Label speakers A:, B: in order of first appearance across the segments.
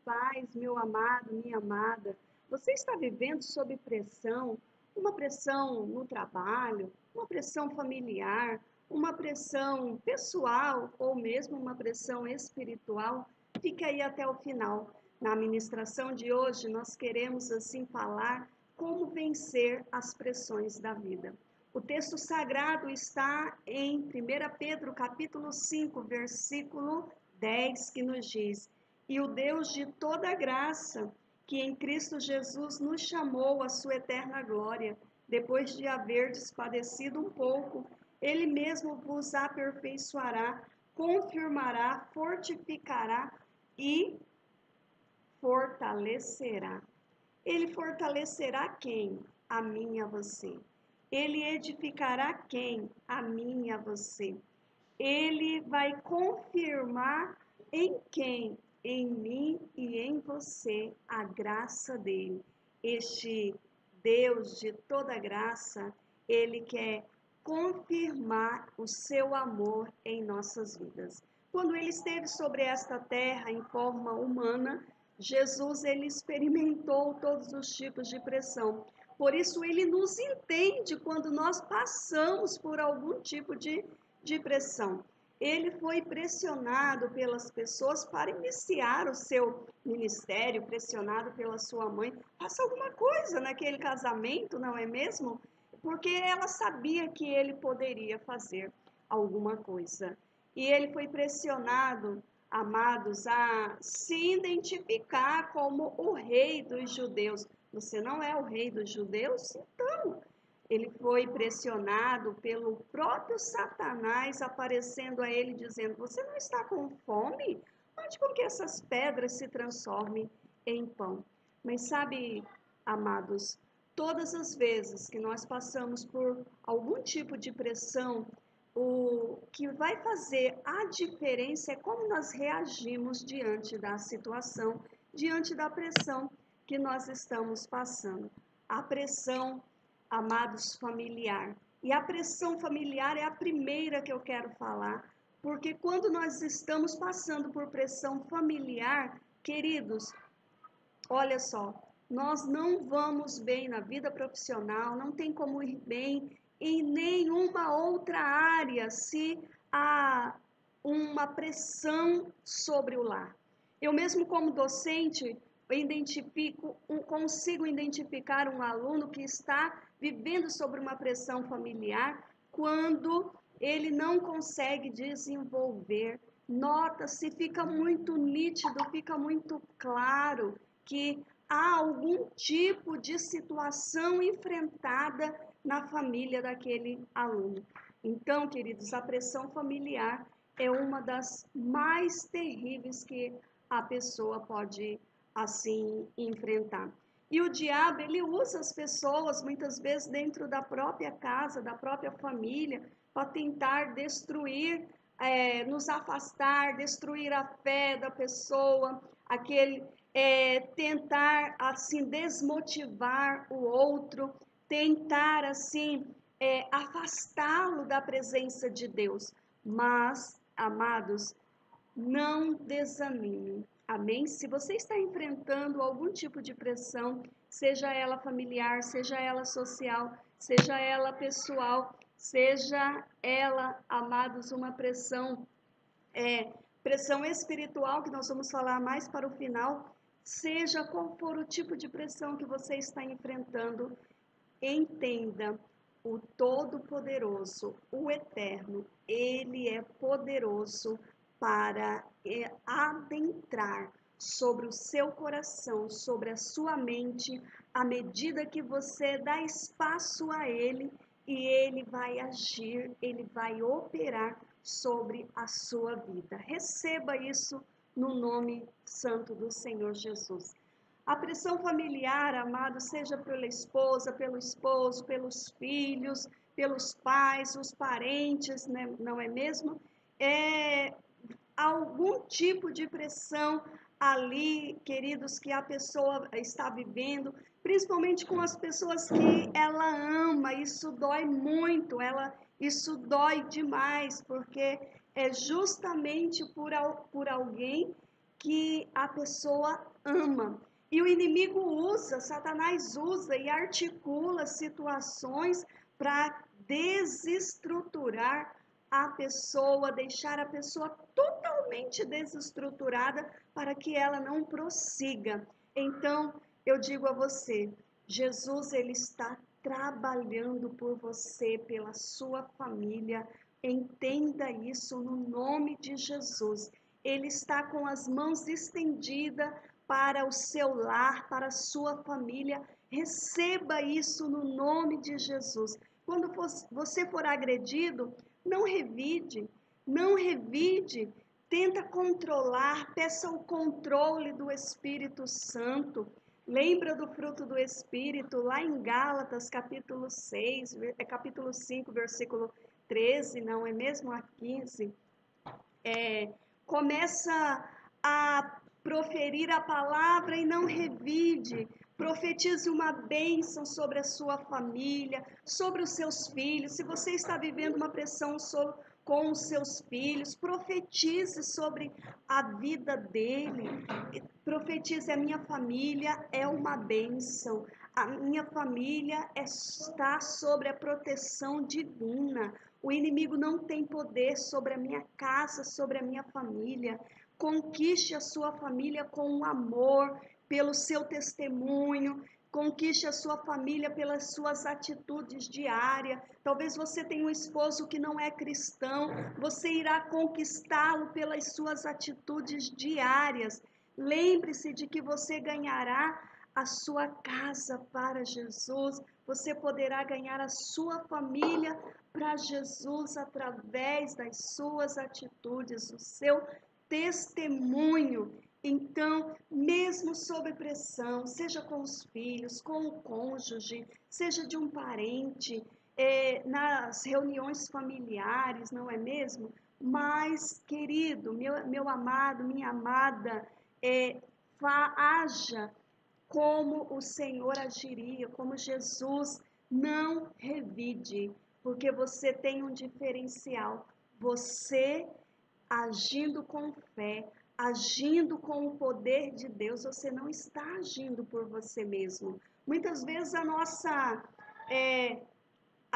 A: paz, meu amado, minha amada. Você está vivendo sob pressão, uma pressão no trabalho, uma pressão familiar, uma pressão pessoal ou mesmo uma pressão espiritual? Fique aí até o final. Na ministração de hoje, nós queremos assim falar como vencer as pressões da vida. O texto sagrado está em 1 Pedro, capítulo 5, versículo 10, que nos diz: E o Deus de toda graça, que em Cristo Jesus nos chamou à sua eterna glória, depois de haverdes padecido um pouco, ele mesmo vos aperfeiçoará, confirmará, fortificará e fortalecerá. Ele fortalecerá quem? A mim e a você. Ele edificará quem? A mim e a você. Ele vai confirmar em quem? Em mim e em você a graça dele. Este Deus de toda graça, ele quer confirmar o seu amor em nossas vidas. Quando ele esteve sobre esta terra em forma humana, Jesus ele experimentou todos os tipos de pressão. Por isso ele nos entende quando nós passamos por algum tipo de pressão. Ele foi pressionado pelas pessoas para iniciar o seu ministério, pressionado pela sua mãe. Faça alguma coisa naquele casamento, não é mesmo? Porque ela sabia que ele poderia fazer alguma coisa. E ele foi pressionado, amados, a se identificar como o rei dos judeus. Você não é o rei dos judeus? Então, ele foi pressionado pelo próprio Satanás, aparecendo a ele dizendo: você não está com fome? Mande com que essas pedras se transformem em pão. Mas sabe, amados, todas as vezes que nós passamos por algum tipo de pressão, o que vai fazer a diferença é como nós reagimos diante da situação, diante da pressão que nós estamos passando. A pressão, amados, familiar. E a pressão familiar é a primeira que eu quero falar, porque quando nós estamos passando por pressão familiar, queridos, olha só, nós não vamos bem na vida profissional, não tem como ir bem em nenhuma outra área se há uma pressão sobre o lar. Eu mesmo como docente consigo identificar um aluno que está vivendo sobre uma pressão familiar quando ele não consegue desenvolver. Nota-se, fica muito nítido, fica muito claro que há algum tipo de situação enfrentada na família daquele aluno. Então, queridos, a pressão familiar é uma das mais terríveis que a pessoa pode, assim, enfrentar. E o diabo, ele usa as pessoas, muitas vezes, dentro da própria casa, da própria família, para tentar destruir, nos afastar, destruir a fé da pessoa, tentar, assim, desmotivar o outro, tentar, assim, afastá-lo da presença de Deus. Mas, amados, não desanime. Amém? Se você está enfrentando algum tipo de pressão, seja ela familiar, seja ela social, seja ela pessoal, seja ela, amados, uma pressão espiritual, que nós vamos falar mais para o final, seja qual for o tipo de pressão que você está enfrentando, entenda, o Todo-Poderoso, o Eterno, Ele é poderoso para adentrar sobre o seu coração, sobre a sua mente, à medida que você dá espaço a Ele, e Ele vai agir, Ele vai operar sobre a sua vida. Receba isso no nome santo do Senhor Jesus. A pressão familiar, amado, seja pela esposa, pelo esposo, pelos filhos, pelos pais, os parentes, né, não é mesmo? É algum tipo de pressão ali, queridos, que a pessoa está vivendo, principalmente com as pessoas que ela ama. Isso dói muito, isso dói demais, porque é justamente por alguém que a pessoa ama. E o inimigo usa, Satanás usa e articula situações para desestruturar a pessoa, deixar a pessoa totalmente desestruturada para que ela não prossiga. Então, eu digo a você, Jesus, ele está trabalhando por você, pela sua família. Entenda isso no nome de Jesus. Ele está com as mãos estendidas para o seu lar, para a sua família. Receba isso no nome de Jesus. Quando você for agredido, não revide, não revide. Tenta controlar, peça o controle do Espírito Santo. Lembra do fruto do Espírito, lá em Gálatas, capítulo 6, capítulo 5, versículo 13, não é mesmo? A 15. Começa a proferir a palavra e não revide. Profetize uma bênção sobre a sua família, sobre os seus filhos. Se você está vivendo uma pressão com os seus filhos, profetize sobre a vida dele. Profetize: a minha família é uma bênção. A minha família está sobre a proteção divina. O inimigo não tem poder sobre a minha casa, sobre a minha família. Conquiste a sua família com o amor, pelo seu testemunho. Conquiste a sua família pelas suas atitudes diárias. Talvez você tenha um esposo que não é cristão. Você irá conquistá-lo pelas suas atitudes diárias. Lembre-se de que você ganhará a sua casa para Jesus. Você poderá ganhar a sua família para Jesus através das suas atitudes, o seu testemunho. Então, mesmo sob pressão, seja com os filhos, com o cônjuge, seja de um parente, nas reuniões familiares, não é mesmo? Mas, querido, meu amado, minha amada, haja como o Senhor agiria, como Jesus. Não revide, porque você tem um diferencial. Você agindo com fé, agindo com o poder de Deus, você não está agindo por você mesmo. Muitas vezes a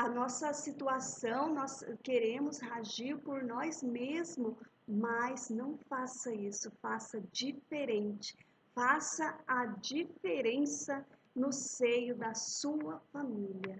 A: nossa situação, nós queremos agir por nós mesmos, mas não faça isso, faça diferente. Faça a diferença no seio da sua família.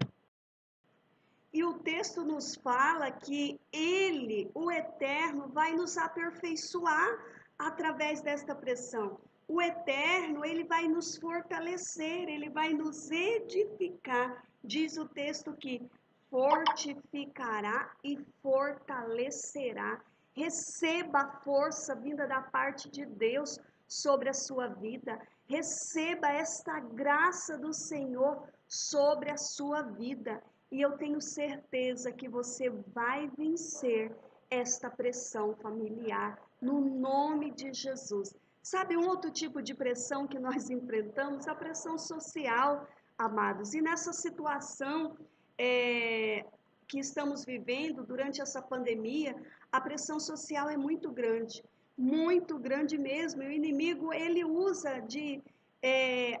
A: E o texto nos fala que Ele, o Eterno, vai nos aperfeiçoar através desta pressão. O Eterno, Ele vai nos fortalecer, Ele vai nos edificar. Diz o texto que fortificará e fortalecerá. Receba a força vinda da parte de Deus sobre a sua vida. Receba esta graça do Senhor sobre a sua vida. E eu tenho certeza que você vai vencer esta pressão familiar, no nome de Jesus. Sabe um outro tipo de pressão que nós enfrentamos? A pressão social, amados. E nessa situação que estamos vivendo durante essa pandemia, a pressão social é muito grande mesmo. E o inimigo, ele usa de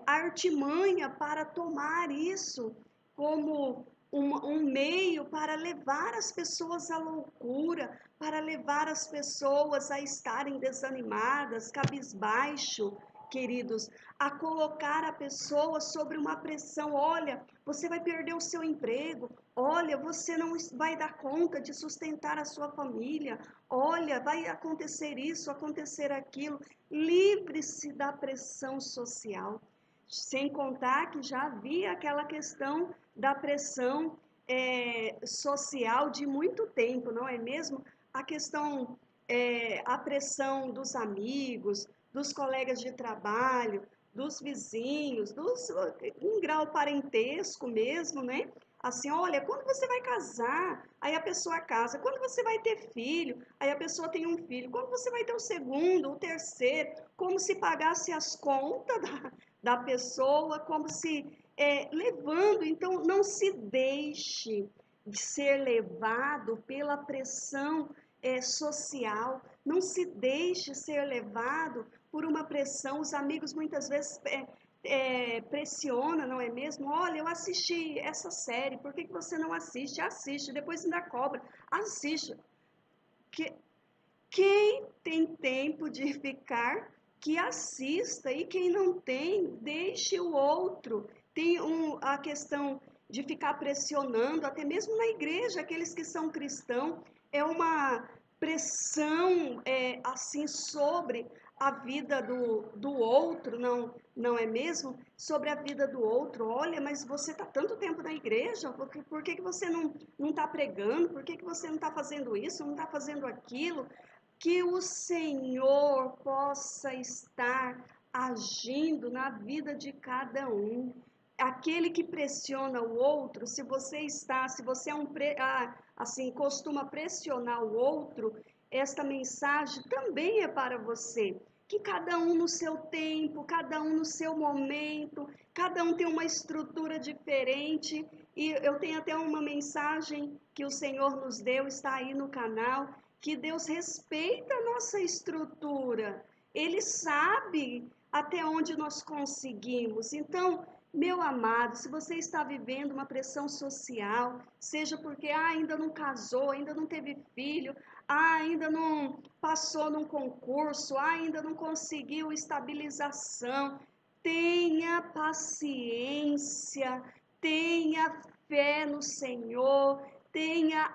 A: artimanha para tomar isso como um meio para levar as pessoas à loucura, para levar as pessoas a estarem desanimadas, cabisbaixo, queridos, a colocar a pessoa sobre uma pressão. Olha, você vai perder o seu emprego. Olha, você não vai dar conta de sustentar a sua família. Olha, vai acontecer isso, acontecer aquilo. Livre-se da pressão social. Sem contar que já havia aquela questão da pressão social de muito tempo, não é mesmo? A questão, a pressão dos amigos, dos colegas de trabalho, dos vizinhos, em grau parentesco mesmo, né? Assim, olha, quando você vai casar? Aí a pessoa casa. Quando você vai ter filho? Aí a pessoa tem um filho. Quando você vai ter o segundo, o terceiro? Como se pagasse as contas da pessoa, como se levando. Então, não se deixe de ser levado pela pressão social, não se deixe ser levado por uma pressão, os amigos muitas vezes pressionam, não é mesmo? Olha, eu assisti essa série, por que você não assiste? Assiste, depois ainda cobra, assiste. Que, quem tem tempo de ficar, que assista, e quem não tem, deixe o outro. Tem a questão de ficar pressionando, até mesmo na igreja, aqueles que são cristãos, é uma pressão assim sobre a vida do outro, não é mesmo? Sobre a vida do outro. Olha, mas você está tanto tempo na igreja, por que você não está pregando? Por que você não está fazendo isso, não está fazendo aquilo? Que o Senhor possa estar agindo na vida de cada um. Aquele que pressiona o outro, se você é assim, costuma pressionar o outro, esta mensagem também é para você. Que cada um no seu tempo, cada um no seu momento, cada um tem uma estrutura diferente. E eu tenho até uma mensagem que o Senhor nos deu, está aí no canal, que Deus respeita a nossa estrutura. Ele sabe até onde nós conseguimos. Então, meu amado, se você está vivendo uma pressão social, seja porque ainda não casou, ainda não teve filho, ainda não passou num concurso, ainda não conseguiu estabilização, tenha paciência, tenha fé no Senhor,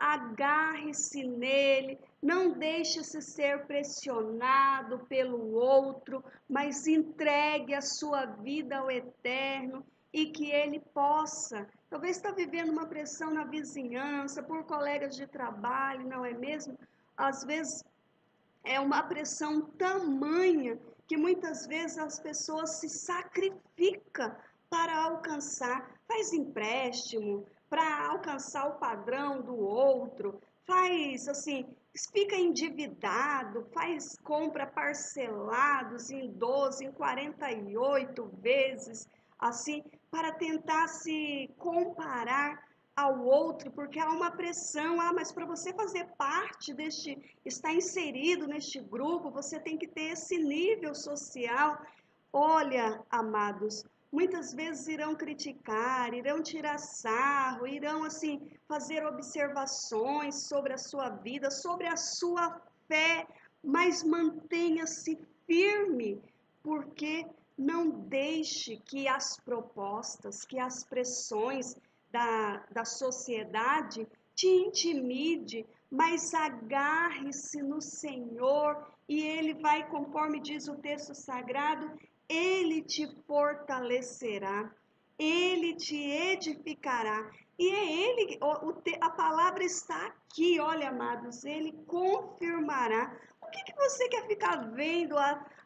A: agarre-se nele, não deixe-se ser pressionado pelo outro, mas entregue a sua vida ao Eterno e que ele possa. Talvez está vivendo uma pressão na vizinhança, por colegas de trabalho, não é mesmo? Às vezes é uma pressão tamanha que muitas vezes as pessoas se sacrificam para alcançar, faz empréstimo para alcançar o padrão do outro, faz assim, fica endividado, faz compra parcelados em 12, em 48 vezes, assim, para tentar se comparar ao outro, porque há uma pressão, mas para você fazer parte estar inserido neste grupo, você tem que ter esse nível social. Olha, amados, muitas vezes irão criticar, irão tirar sarro, irão assim fazer observações sobre a sua vida, sobre a sua fé, mas mantenha-se firme, porque não deixe que as propostas, que as pressões da sociedade te intimide, mas agarre-se no Senhor e Ele vai, conforme diz o texto sagrado, Ele te fortalecerá, Ele te edificará. E é Ele, a palavra está aqui, olha, amados, Ele confirmará. O que você quer ficar vendo,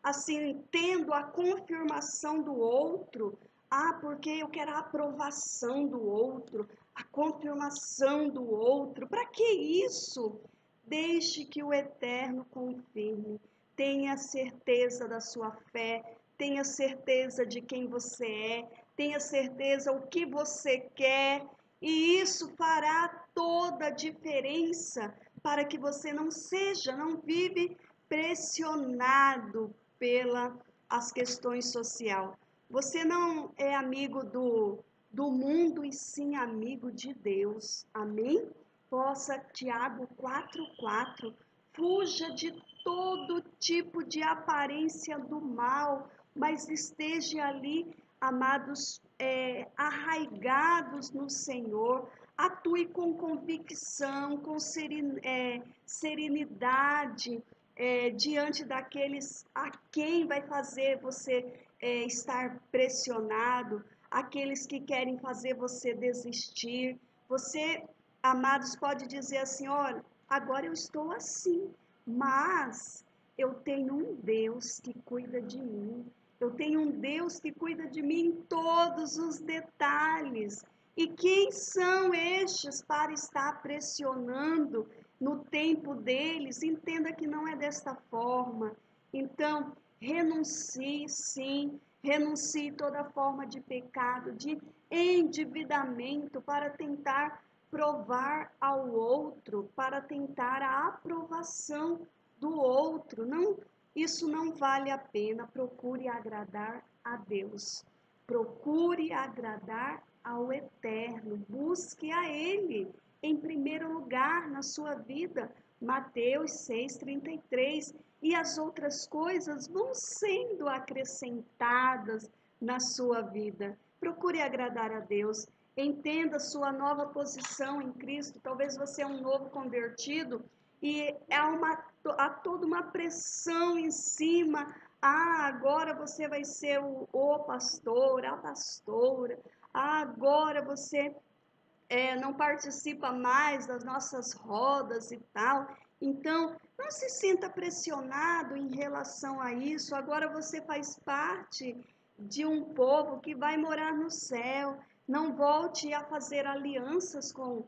A: assim, tendo a confirmação do outro? Porque eu quero a aprovação do outro, a confirmação do outro. Para que isso? Deixe que o Eterno confirme. Tenha certeza da sua fé, tenha certeza de quem você é, tenha certeza o que você quer, e isso fará toda a diferença para que você não vive pressionado pelas questões sociais. Você não é amigo do mundo e sim amigo de Deus. Amém? Possa, Tiago 4,4, fuja de todo tipo de aparência do mal, mas esteja ali, amados, arraigados no Senhor, atue com convicção, com serenidade, diante daqueles a quem vai fazer você estar pressionado, aqueles que querem fazer você desistir. Você, amados, pode dizer assim: olha, agora eu estou assim, mas eu tenho um Deus que cuida de mim. Eu tenho um Deus que cuida de mim em todos os detalhes. E quem são estes para estar pressionando no tempo deles? Entenda que não é desta forma. Então, renuncie sim, renuncie toda forma de pecado, de endividamento para tentar provar ao outro, para tentar a aprovação do outro. Não isso não vale a pena. Procure agradar a Deus. Procure agradar ao Eterno. Busque a Ele em primeiro lugar na sua vida. Mateus 6,33. E as outras coisas vão sendo acrescentadas na sua vida. Procure agradar a Deus. Entenda sua nova posição em Cristo. Talvez você é um novo convertido e há toda uma pressão em cima. Agora você vai ser o pastor, a pastora. Agora você não participa mais das nossas rodas e tal. Então, não se sinta pressionado em relação a isso. Agora você faz parte de um povo que vai morar no céu. Não volte a fazer alianças com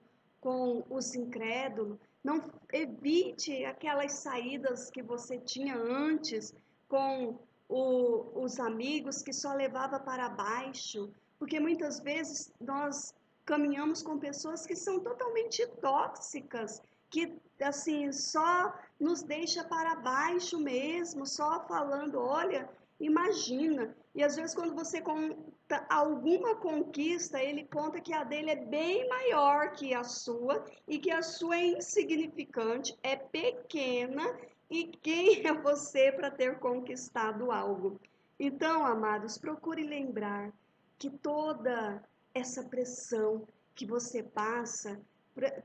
A: os incrédulos. Não evite aquelas saídas que você tinha antes com os amigos que só levava para baixo. Porque muitas vezes nós caminhamos com pessoas que são totalmente tóxicas, que assim só nos deixa para baixo mesmo, só falando, olha, imagina. E às vezes quando você conta alguma conquista, ele conta que a dele é bem maior que a sua e que a sua é insignificante, é pequena, e quem é você para ter conquistado algo? Então, amados, procure lembrar que toda essa pressão que você passa,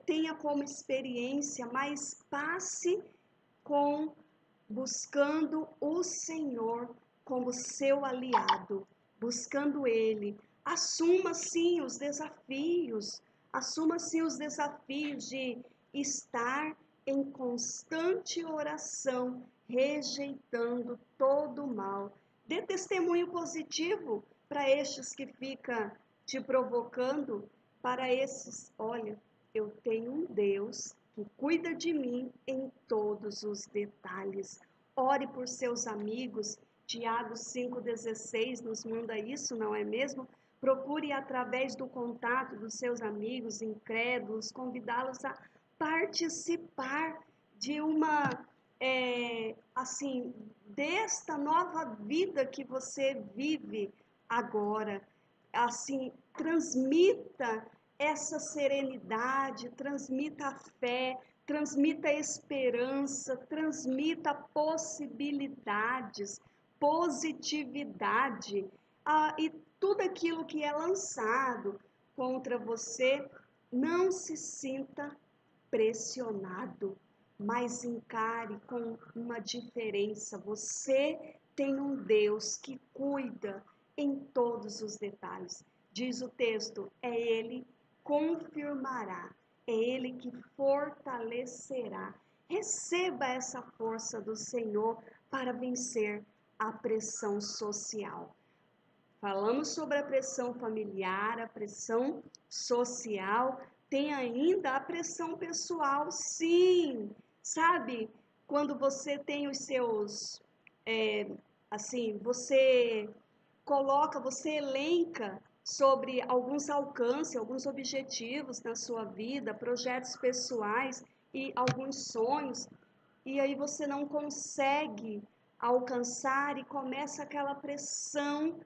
A: tenha como experiência, mas passe com buscando o Senhor como seu aliado, buscando Ele. Assuma sim os desafios de estar em constante oração, rejeitando todo o mal. Dê testemunho positivo para estes que ficam te provocando, para esses, olha, eu tenho um Deus que cuida de mim em todos os detalhes. Ore por seus amigos. Tiago 5,16 nos manda isso, não é mesmo? Procure, através do contato dos seus amigos incrédulos, convidá-los a participar de desta nova vida que você vive agora. Assim, transmita essa serenidade, transmita a fé, transmita a esperança, transmita possibilidades, positividade, e tudo aquilo que é lançado contra você, não se sinta pressionado, mas encare com uma diferença. Você tem um Deus que cuida em todos os detalhes. Diz o texto, é Ele confirmará, é Ele que fortalecerá. Receba essa força do Senhor para vencer a pressão social. Falamos sobre a pressão familiar, a pressão social, tem ainda a pressão pessoal, sim. Sabe, quando você tem os seus, você elenca sobre alguns alcances, alguns objetivos na sua vida, projetos pessoais e alguns sonhos, e aí você não consegue alcançar e começa aquela pressão,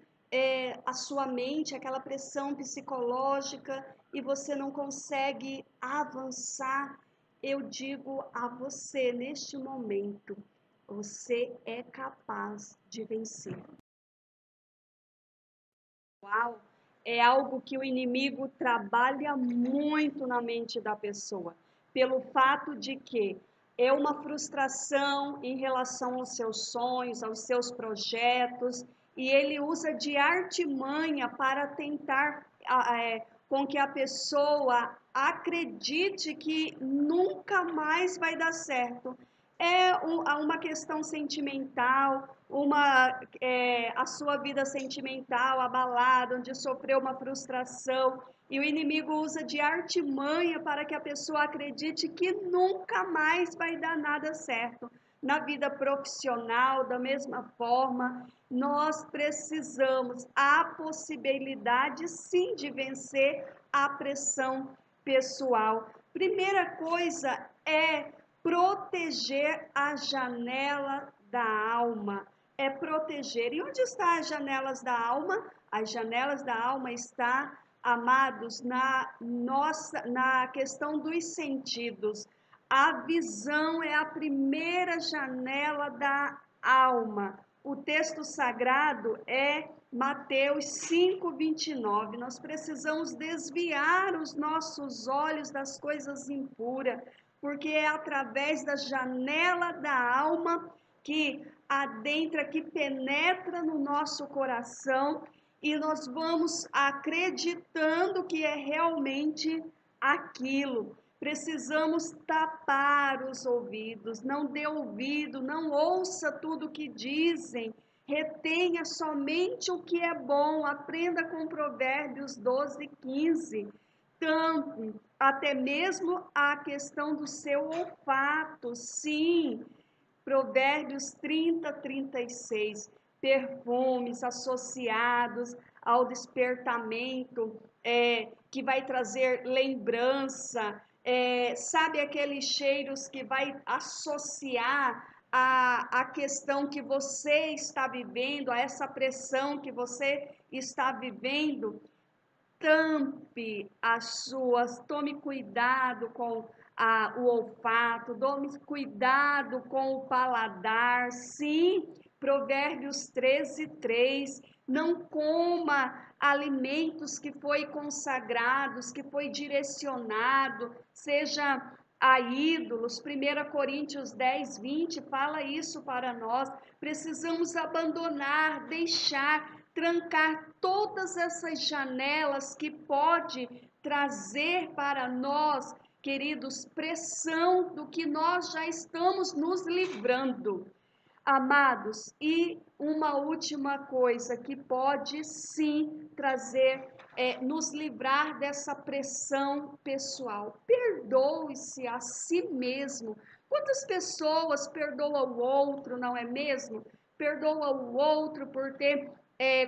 A: a sua mente, aquela pressão psicológica, e você não consegue avançar. Eu digo a você neste momento, você é capaz de vencer. Uau! É algo que o inimigo trabalha muito na mente da pessoa, pelo fato de que é uma frustração em relação aos seus sonhos, aos seus projetos, e ele usa de artimanha para tentar com que a pessoa acredite que nunca mais vai dar certo. É uma questão sentimental, a sua vida sentimental abalada, onde sofreu uma frustração, e o inimigo usa de artimanha para que a pessoa acredite que nunca mais vai dar nada certo. Na vida profissional, da mesma forma, nós precisamos, há possibilidade sim de vencer a pressão pessoal. Primeira coisa é proteger a janela da alma é proteger. E onde estão as janelas da alma? As janelas da alma está, amados, na questão dos sentidos. A visão é a primeira janela da alma. O texto sagrado é Mateus 5:29. Nós precisamos desviar os nossos olhos das coisas impuras, porque é através da janela da alma que adentra, que penetra no nosso coração, e nós vamos acreditando que é realmente aquilo. Precisamos tapar os ouvidos, não dê ouvido, não ouça tudo o que dizem, retenha somente o que é bom, aprenda com Provérbios 12:15. Tanto, até mesmo a questão do seu olfato, sim, Provérbios 30:36, perfumes associados ao despertamento, que vai trazer lembrança, sabe aqueles cheiros que vai associar a questão que você está vivendo, a essa pressão que você está vivendo. Tampe as suas, tome cuidado com o olfato, tome cuidado com o paladar, sim, Provérbios 13:3, não coma alimentos que foi consagrados, que foi direcionado, seja a ídolos. 1 Coríntios 10:20 fala isso para nós. Precisamos abandonar, deixar, trancar todas essas janelas que pode trazer para nós, queridos, pressão do que nós já estamos nos livrando. Amados, e uma última coisa que pode sim trazer, nos livrar dessa pressão pessoal. Perdoe-se a si mesmo. Quantas pessoas perdoam o outro, não é mesmo? Perdoa o outro por ter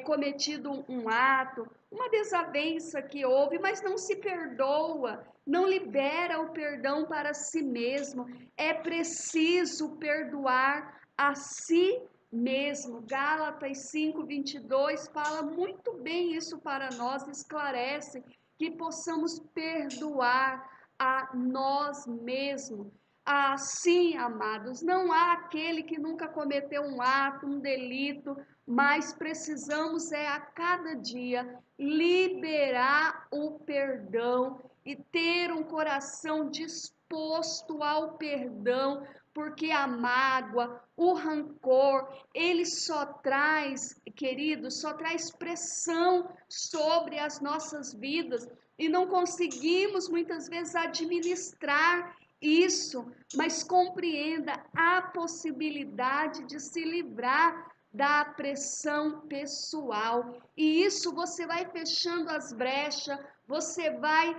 A: cometido um ato, uma desavença que houve, mas não se perdoa, não libera o perdão para si mesmo. É preciso perdoar a si mesmo. Gálatas 5:22 fala muito bem isso para nós, esclarece que possamos perdoar a nós mesmos. Assim, amados, não há aquele que nunca cometeu um ato, um delito, mas precisamos a cada dia liberar o perdão e ter um coração disposto ao perdão, porque a mágoa, o rancor, ele só traz, queridos, só traz pressão sobre as nossas vidas e não conseguimos muitas vezes administrar isso, mas compreenda a possibilidade de se livrar da pressão pessoal, e isso você vai fechando as brechas, você vai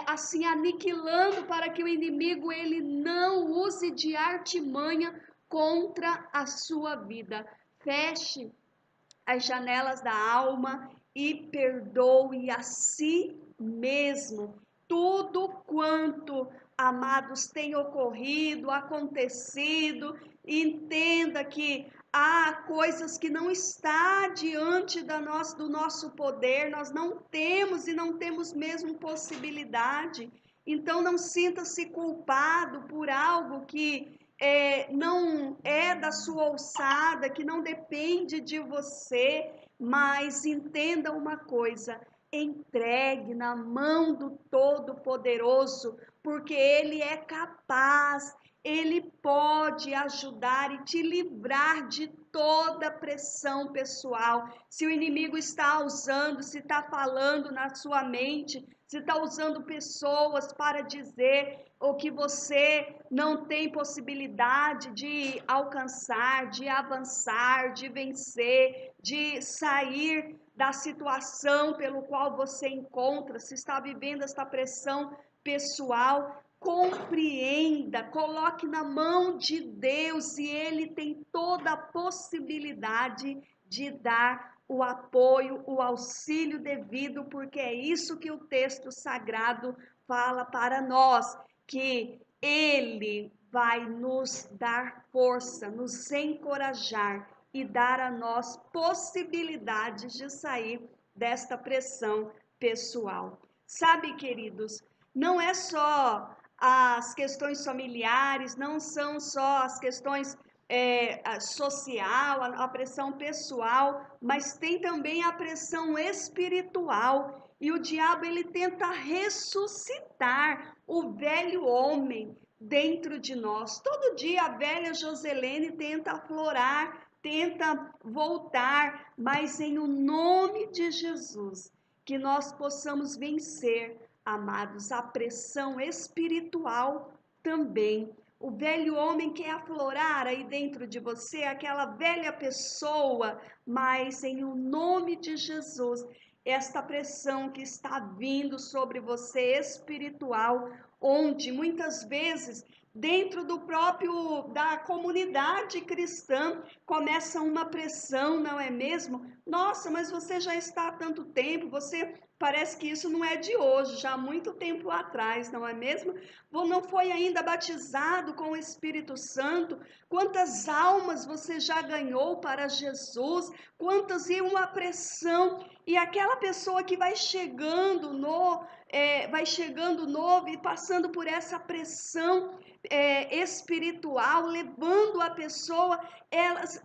A: assim aniquilando para que o inimigo ele não use de artimanha contra a sua vida. Feche as janelas da alma e perdoe a si mesmo tudo quanto, amados, tem ocorrido, acontecido. Entenda que há coisas que não está diante do nosso poder, nós não temos e não temos mesmo possibilidade. Então não sinta-se culpado por algo que não é da sua alçada, que não depende de você, mas entenda uma coisa: entregue na mão do Todo-Poderoso, porque Ele é capaz, Ele pode ajudar e te livrar de toda pressão pessoal. Se o inimigo está usando, se está falando na sua mente, se está usando pessoas para dizer o que você não tem possibilidade de alcançar, de avançar, de vencer, de sair da situação pelo qual você encontra, se está vivendo esta pressão pessoal, compreenda, coloque na mão de Deus e Ele tem toda a possibilidade de dar o apoio, o auxílio devido, porque é isso que o texto sagrado fala para nós, que Ele vai nos dar força, nos encorajar e dar a nós possibilidades de sair desta pressão pessoal. Sabe, queridos, não é só as questões familiares, não são só as questões social, a pressão pessoal, mas tem também a pressão espiritual. E o diabo, ele tenta ressuscitar o velho homem dentro de nós. Todo dia a velha Joselene tenta aflorar, tenta voltar, mas em o nome de Jesus, que nós possamos vencer, amados, a pressão espiritual também. O velho homem quer aflorar aí dentro de você, aquela velha pessoa, mas em o nome de Jesus, esta pressão que está vindo sobre você espiritual, onde muitas vezes dentro da comunidade cristã começa uma pressão, não é mesmo? Nossa, mas você já está há tanto tempo, você parece que isso não é de hoje, já há muito tempo atrás, não é mesmo? Não foi ainda batizado com o Espírito Santo? Quantas almas você já ganhou para Jesus? Quantas e uma pressão? E aquela pessoa que vai chegando novo e passando por essa pressão espiritual, levando a pessoa,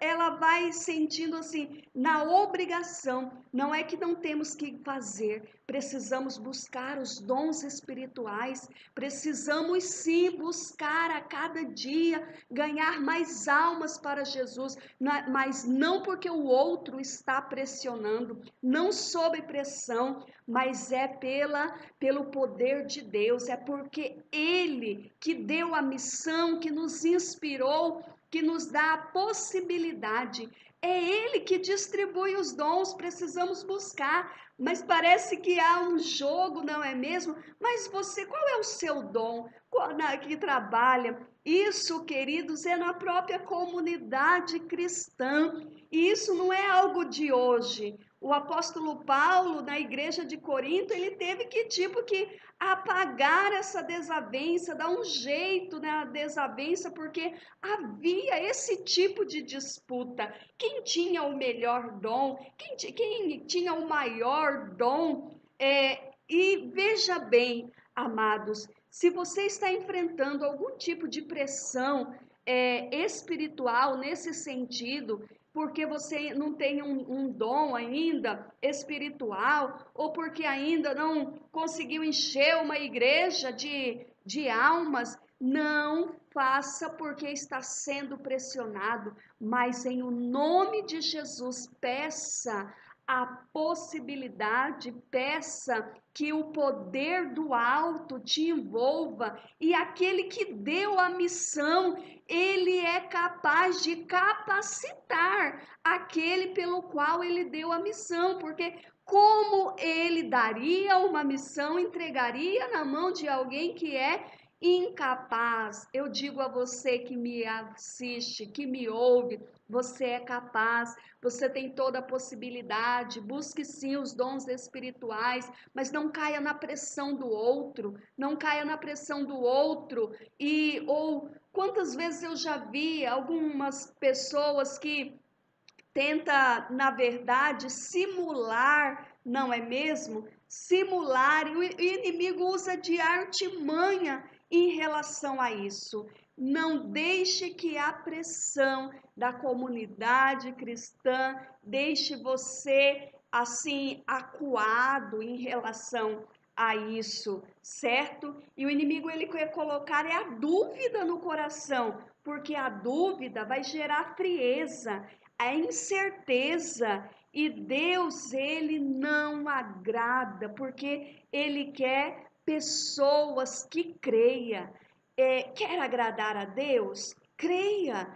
A: ela vai sentindo assim, na obrigação. Não é que não temos que fazer, precisamos buscar os dons espirituais, precisamos sim buscar a cada dia, ganhar mais almas para Jesus, mas não porque o outro está pressionando, não sob pressão, mas é pelo poder de Deus, é porque Ele que deu a missão, que nos inspirou, que nos dá a possibilidade. É Ele que distribui os dons, precisamos buscar, mas parece que há um jogo, não é mesmo? Mas você, qual é o seu dom? Que trabalha? Isso, queridos, é na própria comunidade cristã. E isso não é algo de hoje. O apóstolo Paulo, na igreja de Corinto, ele teve que apagar essa desavença, dar um jeito na desavença, porque havia esse tipo de disputa. Quem tinha o melhor dom? Quem tinha o maior dom? E veja bem, amados, se você está enfrentando algum tipo de pressão espiritual nesse sentido, porque você não tem um dom ainda espiritual, ou porque ainda não conseguiu encher uma igreja de almas, não faça porque está sendo pressionado, mas em o nome de Jesus, peça a possibilidade, peça que o poder do alto te envolva, e aquele que deu a missão, ele é capaz de capacitar aquele pelo qual ele deu a missão, porque como ele daria uma missão, entregaria na mão de alguém que é incapaz? Eu digo a você que me assiste, que me ouve, você é capaz, você tem toda a possibilidade, busque sim os dons espirituais, mas não caia na pressão do outro, não caia na pressão do outro. Ou quantas vezes eu já vi algumas pessoas que tenta, na verdade, simular, não é mesmo? Simular, e o inimigo usa de artimanha em relação a isso. Não deixe que a pressão da comunidade cristã deixe você assim acuado em relação a isso, certo? E o inimigo ele quer colocar a dúvida no coração, porque a dúvida vai gerar frieza, a incerteza, e Deus ele não agrada, porque ele quer pessoas que creia. Quer agradar a Deus? Creia.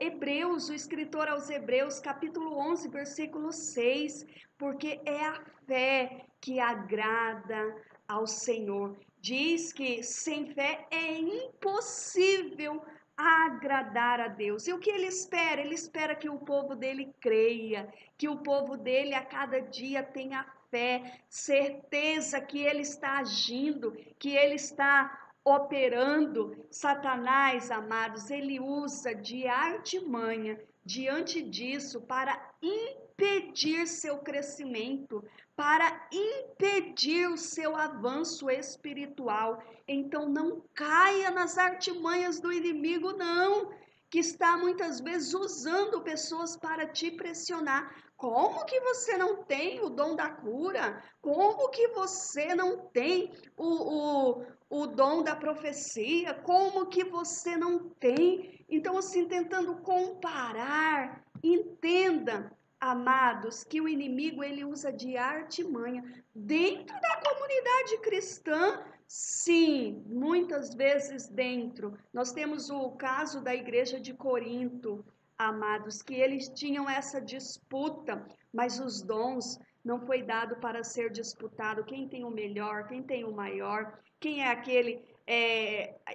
A: Hebreus, o escritor aos Hebreus, capítulo 11, versículo 6, porque é a fé que agrada ao Senhor. Diz que sem fé é impossível agradar a Deus. E o que ele espera? Ele espera que o povo dele creia, que o povo dele a cada dia tenha fé, certeza que ele está agindo, que ele está operando. Satanás, amados, ele usa de artimanha diante disso para impedir seu crescimento, para impedir o seu avanço espiritual. Então não caia nas artimanhas do inimigo, não, que está muitas vezes usando pessoas para te pressionar. Como que você não tem o dom da cura? Como que você não tem o dom da profecia? Como que você não tem? Então, assim, tentando comparar, entenda, amados, que o inimigo ele usa de artimanha dentro da comunidade cristã. Sim, muitas vezes dentro. Nós temos o caso da igreja de Corinto, amados, que eles tinham essa disputa, mas os dons não foi dado para ser disputado. Quem tem o melhor, quem tem o maior, quem é aquele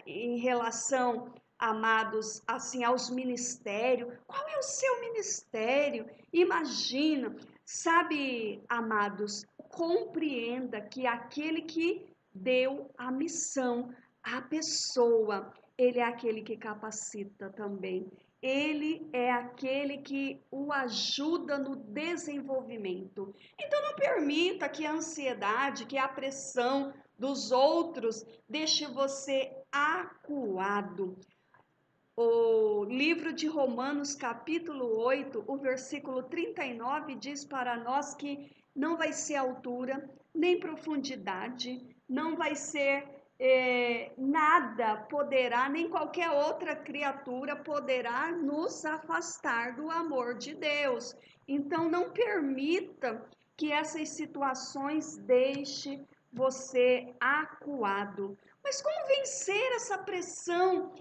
A: em relação, amados, assim, aos ministérios. Qual é o seu ministério? Imagina, sabe, amados, compreenda que aquele que deu a missão à pessoa, ele é aquele que capacita também. Ele é aquele que o ajuda no desenvolvimento. Então não permita que a ansiedade, que a pressão dos outros deixe você acuado. O livro de Romanos, capítulo 8, o versículo 39 diz para nós que não vai ser altura, nem profundidade, não vai ser nada poderá, nem qualquer outra criatura poderá nos afastar do amor de Deus. Então não permita que essas situações deixe você acuado. Mas como vencer essa pressão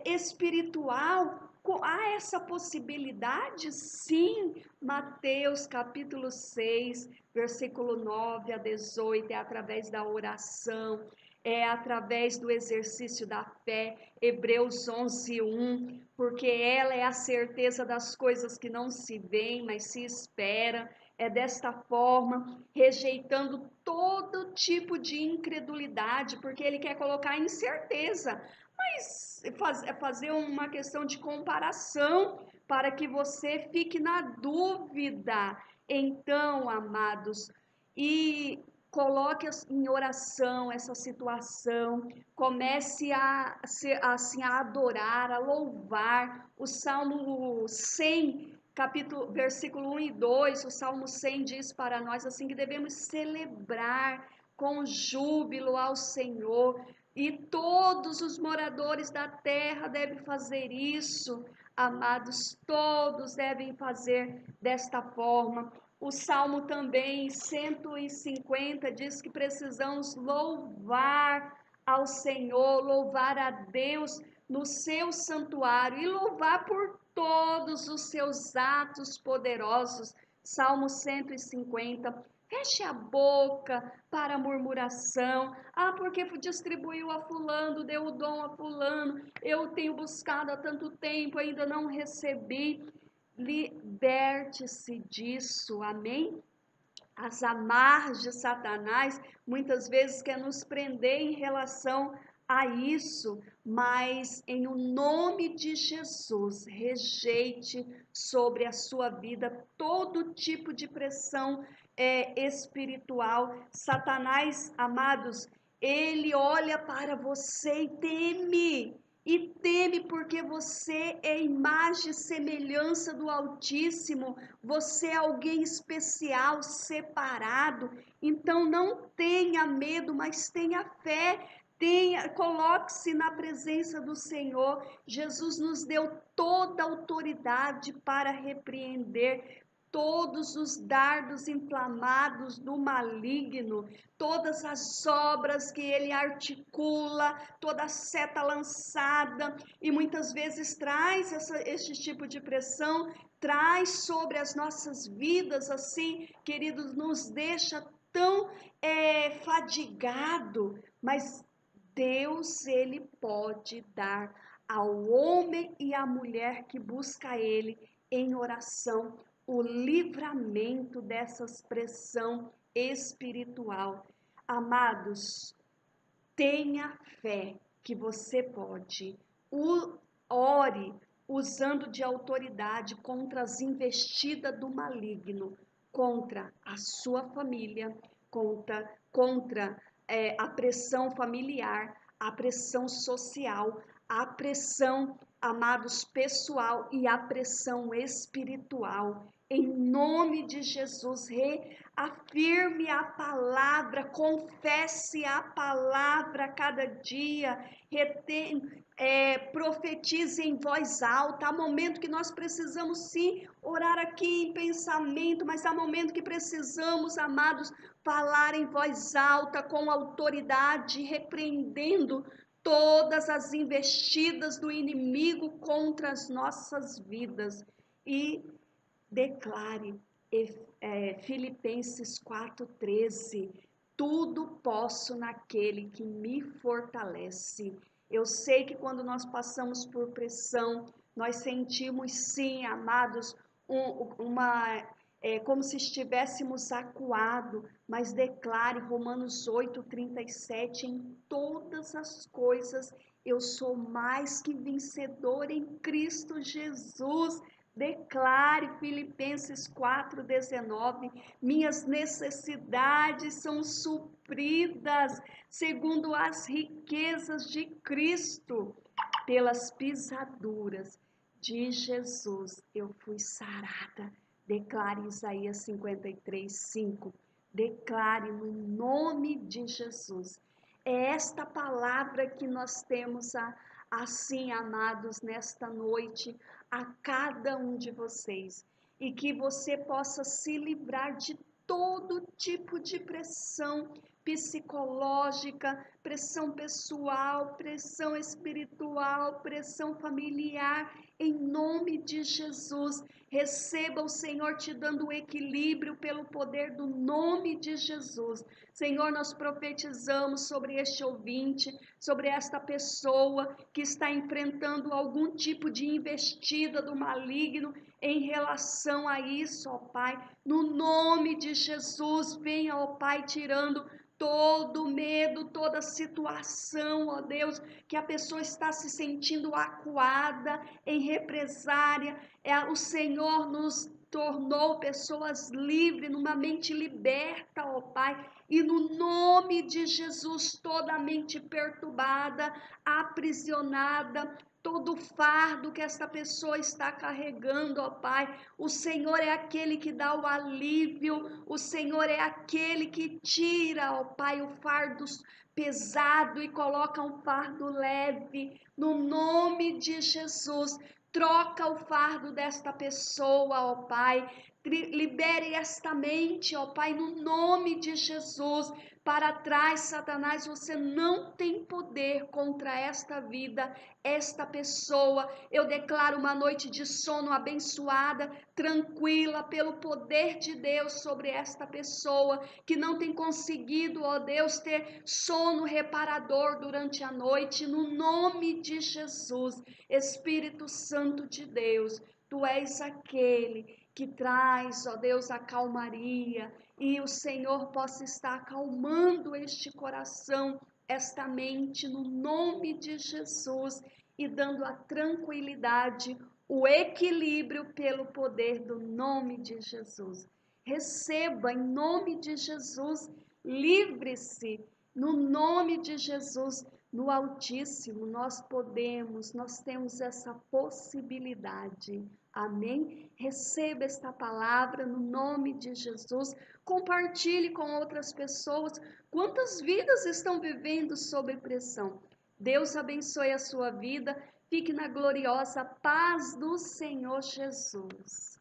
A: espiritual? Há essa possibilidade? Sim. Mateus capítulo 6, versículo 9 a 18, é através da oração, é através do exercício da fé. Hebreus 11, 1, porque ela é a certeza das coisas que não se veem, mas se espera. É desta forma, rejeitando todo tipo de incredulidade, porque ele quer colocar incerteza, mas fazer uma questão de comparação para que você fique na dúvida. Então, amados, e coloque em oração essa situação, comece assim, a adorar, a louvar. O Salmo 100, capítulo, versículo 1 e 2, o Salmo 100 diz para nós assim que devemos celebrar com júbilo ao Senhor, e todos os moradores da terra devem fazer isso. Amados, todos devem fazer desta forma. O Salmo também 150 diz que precisamos louvar ao Senhor, louvar a Deus no seu santuário e louvar por todos os seus atos poderosos. Salmo 150. Feche a boca para a murmuração. Ah, porque distribuiu a fulano, deu o dom a fulano. Eu tenho buscado há tanto tempo, ainda não recebi. Liberte-se disso, amém? As amarras de Satanás muitas vezes quer nos prender em relação a isso, mas em o nome de Jesus, rejeite sobre a sua vida todo tipo de pressão espiritual. Satanás, amados, ele olha para você e teme porque você é imagem e semelhança do Altíssimo, você é alguém especial, separado. Então não tenha medo, mas tenha fé. Coloque-se na presença do Senhor. Jesus nos deu toda a autoridade para repreender todos os dardos inflamados do maligno, todas as obras que ele articula, toda seta lançada, e muitas vezes traz esse tipo de pressão, traz sobre as nossas vidas, assim, queridos, nos deixa tão fadigado, mas Deus, ele pode dar ao homem e à mulher que busca ele em oração o livramento dessa pressão espiritual. Amados, Tenha fé que você pode. Ore usando de autoridade contra as investidas do maligno, contra a sua família, contra a pressão familiar, a pressão social, a pressão, amados, pessoal e a pressão espiritual. Em nome de Jesus, afirme a palavra, confesse a palavra cada dia, profetize em voz alta. Há momento que nós precisamos sim orar aqui em pensamento, mas há momento que precisamos, amados, falar em voz alta com autoridade, repreendendo todas as investidas do inimigo contra as nossas vidas. E declare Filipenses 4,13, tudo posso naquele que me fortalece. Eu sei que quando nós passamos por pressão, nós sentimos sim, amados, como se estivéssemos acuado, mas declare Romanos 8,37, em todas as coisas eu sou mais que vencedor em Cristo Jesus. Declare Filipenses 4,19, minhas necessidades são supridas segundo as riquezas de Cristo. Pelas pisaduras de Jesus eu fui sarada. Declare Isaías 53:5. Declare no nome de Jesus. É esta palavra que nós temos assim, amados, nesta noite, a cada um de vocês. E que você possa se livrar de todo tipo de pressão psicológica, pressão pessoal, pressão espiritual, pressão familiar, em nome de Jesus. Receba o Senhor te dando o equilíbrio pelo poder do nome de Jesus. Senhor, nós profetizamos sobre este ouvinte, sobre esta pessoa que está enfrentando algum tipo de investida do maligno em relação a isso, ó Pai. No nome de Jesus, venha, ó Pai, tirando todo medo, toda situação, ó Deus, que a pessoa está se sentindo acuada, em represária. O Senhor nos tornou pessoas livres, numa mente liberta, ó Pai, e no nome de Jesus, toda mente perturbada, aprisionada, todo fardo que esta pessoa está carregando, ó Pai, o Senhor é aquele que dá o alívio, o Senhor é aquele que tira, ó Pai, o fardo pesado e coloca um fardo leve, no nome de Jesus. Troca o fardo desta pessoa, ó Pai. Libere esta mente, ó Pai, no nome de Jesus. Para trás, Satanás, você não tem poder contra esta vida, esta pessoa. Eu declaro uma noite de sono abençoada, tranquila, pelo poder de Deus sobre esta pessoa, que não tem conseguido, ó Deus, ter sono reparador durante a noite, no nome de Jesus. Espírito Santo de Deus, Tu és aquele que traz, ó Deus, a calmaria, e o Senhor possa estar acalmando este coração, esta mente, no nome de Jesus, e dando a tranquilidade, o equilíbrio pelo poder do nome de Jesus. Receba em nome de Jesus, livre-se no nome de Jesus. No Altíssimo nós temos essa possibilidade. Amém? Receba esta palavra no nome de Jesus. Compartilhe com outras pessoas. Quantas vidas estão vivendo sob pressão? Deus abençoe a sua vida. Fique na gloriosa paz do Senhor Jesus.